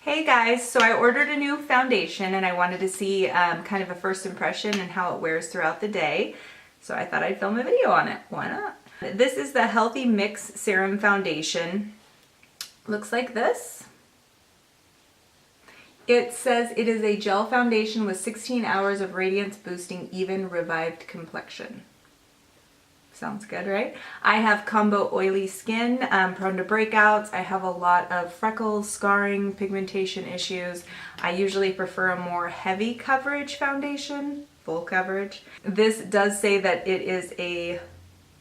Hey guys, so I ordered a new foundation and I wanted to see kind of a first impression and how it wears throughout the day. So I thought I'd film a video on it. Why not? This is the Healthy Mix Serum Foundation. Looks like this. It says it is a gel foundation with 16 hours of radiance boosting even revived complexion. Sounds good, right? I have combo oily skin, prone to breakouts. I have a lot of freckles, scarring, pigmentation issues. I usually prefer a more heavy coverage foundation, full coverage. This does say that it is a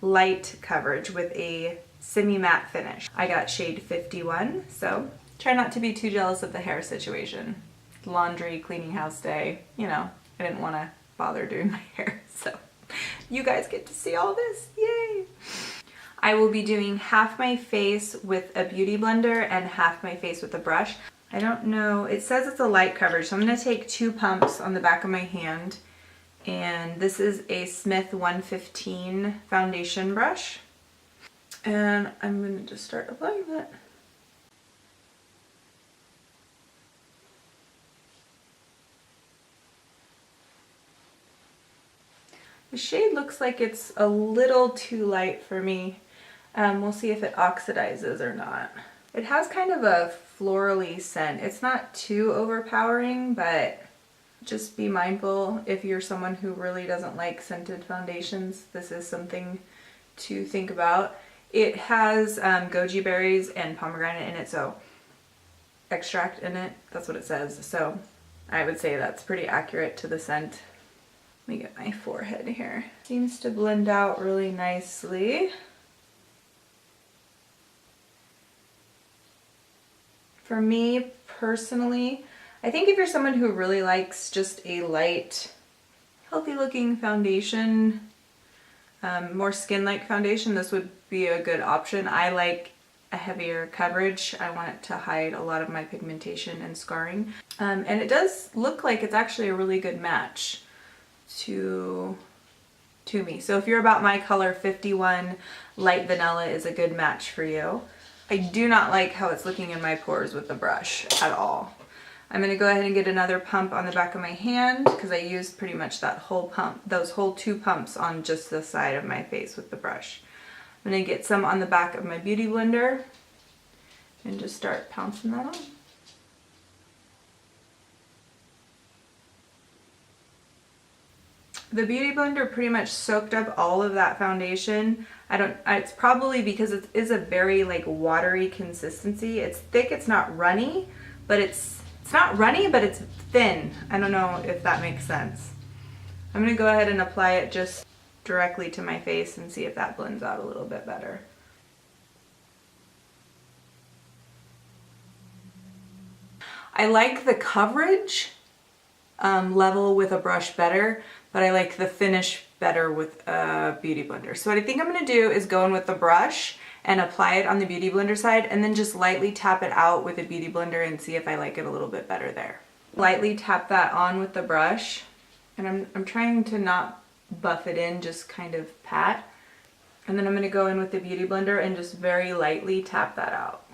light coverage with a semi-matte finish. I got shade 51, so try not to be too jealous of the hair situation. Laundry, cleaning house day, you know, I didn't want to bother doing my hair, so you guys get to see all this, yay! I will be doing half my face with a beauty blender and half my face with a brush. I don't know, it says it's a light coverage, so I'm going to take 2 pumps on the back of my hand. And this is a Smith 115 foundation brush. And I'm going to just start applying that. The shade looks like it's a little too light for me. We'll see if it oxidizes or not. It has kind of a florally scent. It's not too overpowering, but just be mindful if you're someone who really doesn't like scented foundations. This is something to think about. It has goji berries and pomegranate in it, so extract in it, that's what it says. So I would say that's pretty accurate to the scent. Let me get my forehead here. Seems to blend out really nicely. For me personally, I think if you're someone who really likes just a light, healthy looking foundation, more skin-like foundation, this would be a good option. I like a heavier coverage. I want it to hide a lot of my pigmentation and scarring. And it does look like it's actually a really good match to me. So if you're about my color, 51 light vanilla is a good match for you. I do not like how it's looking in my pores with the brush at all. I'm going to go ahead and get another pump on the back of my hand because I used pretty much that whole pump, those whole 2 pumps on just the side of my face with the brush. I'm going to get some on the back of my beauty blender and just start pouncing that on. The beauty blender pretty much soaked up all of that foundation. It's probably because it is a very like watery consistency. It's thick, it's not runny, but it's not runny, but it's thin. I don't know if that makes sense. I'm gonna go ahead and apply it just directly to my face and see if that blends out a little bit better. I like the coverage level with a brush better, but I like the finish better with a beauty blender. So what I think I'm gonna do is go in with the brush and apply it on the beauty blender side and then just lightly tap it out with a beauty blender and see if I like it a little bit better there. Lightly tap that on with the brush, and I'm trying to not buff it in, just kind of pat. And then I'm gonna go in with the beauty blender and just very lightly tap that out.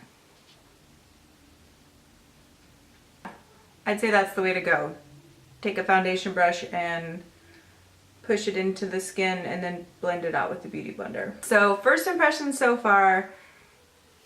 I'd say that's the way to go. Take a foundation brush and push it into the skin and then blend it out with the beauty blender. So first impression so far,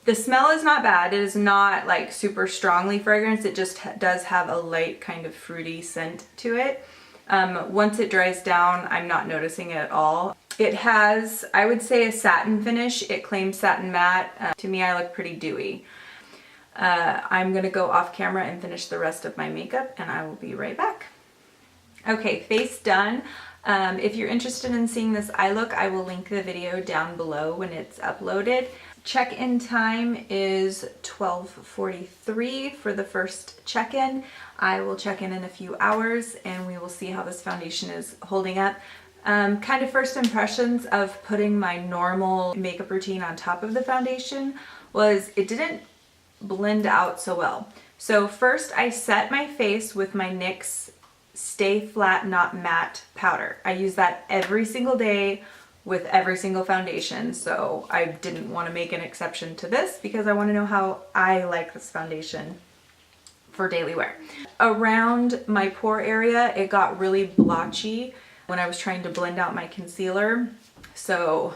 the smell is not bad. It is not like super strongly fragrance. It just does have a light kind of fruity scent to it. Once it dries down, I'm not noticing it at all. It has, I would say, a satin finish. It claims satin matte. To me, I look pretty dewy. I'm gonna go off camera and finish the rest of my makeup and I will be right back. Okay, face done. If you're interested in seeing this eye look, I will link the video down below when it's uploaded. Check-in time is 12:43 for the first check-in. I will check in a few hours and we will see how this foundation is holding up. Kind of first impressions of putting my normal makeup routine on top of the foundation was it didn't blend out so well. So first I set my face with my NYX Stay Flat Not Matte powder. I use that every single day with every single foundation, so I didn't want to make an exception to this because I want to know how I like this foundation. for daily wear. Around my pore area, it got really blotchy when I was trying to blend out my concealer. So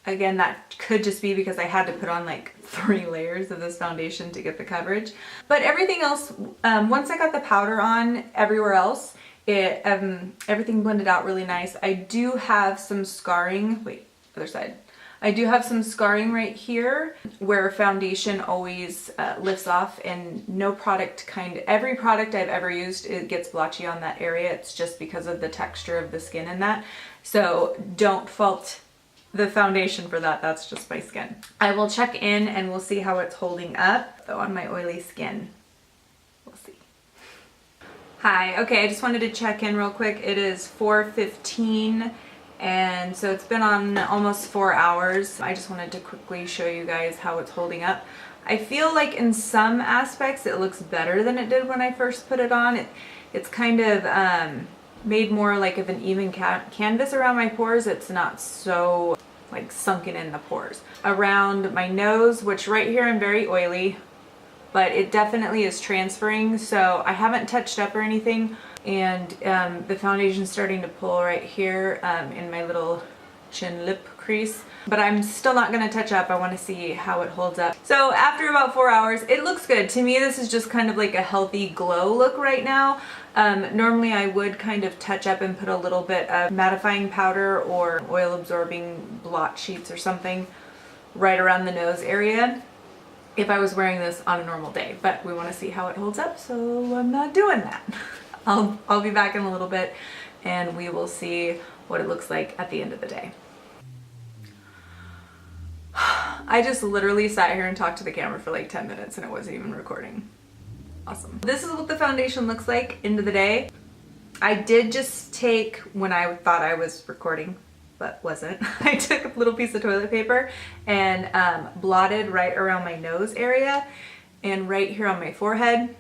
again, that could just be because I had to put on like 3 layers of this foundation to get the coverage. But everything else, once I got the powder on everywhere else, it everything blended out really nice. I do have some scarring, wait, other side. I do have some scarring right here where foundation always lifts off, and no product every product I've ever used, it gets blotchy on that area. It's just because of the texture of the skin and that. So don't fault the foundation for that, that's just my skin. I will check in and we'll see how it's holding up though on my oily skin. We'll see. Hi, okay, I just wanted to check in real quick. It is 4:15 and so it's been on almost 4 hours. I just wanted to quickly show you guys how it's holding up. I feel like in some aspects it looks better than it did when I first put it on. It's kind of made more like of an even canvas around my pores. It's not so like sunken in the pores. Around my nose, which right here I'm very oily, but it definitely is transferring, so I haven't touched up or anything. And the foundation's starting to pull right here in my little chin lip crease, but I'm still not going to touch up. I want to see how it holds up. So after about 4 hours, it looks good. To me, this is just kind of like a healthy glow look right now. Normally I would kind of touch up and put a little bit of mattifying powder or oil absorbing blot sheets or something right around the nose area if I was wearing this on a normal day, but we want to see how it holds up, so I'm not doing that. I'll be back in a little bit and we will see what it looks like at the end of the day. I just literally sat here and talked to the camera for like 10 minutes and it wasn't even recording. Awesome. This is what the foundation looks like end of the day. I did just take, when I thought I was recording, but wasn't, I took a little piece of toilet paper and blotted right around my nose area and right here on my forehead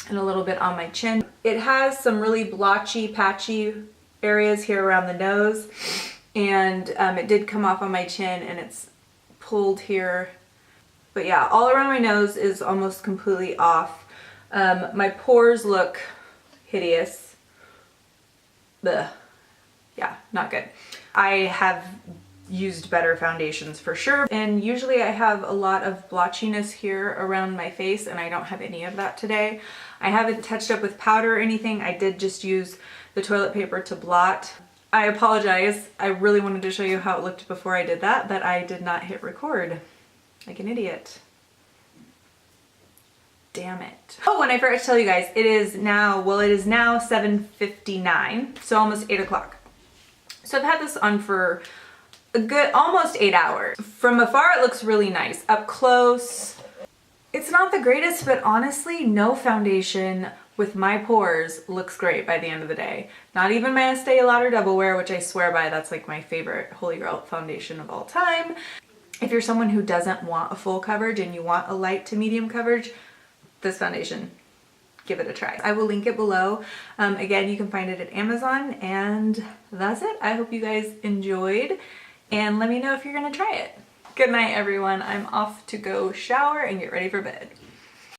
and a little bit on my chin. It has some really blotchy, patchy areas here around the nose, and it did come off on my chin and it's pulled here. But yeah, all around my nose is almost completely off. My pores look hideous. Ugh. Yeah, not good. I have used better foundations for sure, and usually I have a lot of blotchiness here around my face and I don't have any of that today. I haven't touched up with powder or anything. I did just use the toilet paper to blot. I apologize. I really wanted to show you how it looked before I did that, but I did not hit record like an idiot. Damn it. Oh, and I forgot to tell you guys, it is now 7:59, so almost 8 o'clock. So I've had this on for a good almost 8 hours. From afar it looks really nice. Up close, it's not the greatest, but honestly, no foundation with my pores looks great by the end of the day. Not even my Estee Lauder Double Wear, which I swear by, that's like my favorite Holy Grail foundation of all time. If you're someone who doesn't want a full coverage and you want a light to medium coverage, this foundation, give it a try. I will link it below. Again, you can find it at Amazon, and that's it. I hope you guys enjoyed, and let me know if you're gonna try it. Good night, everyone. I'm off to go shower and get ready for bed.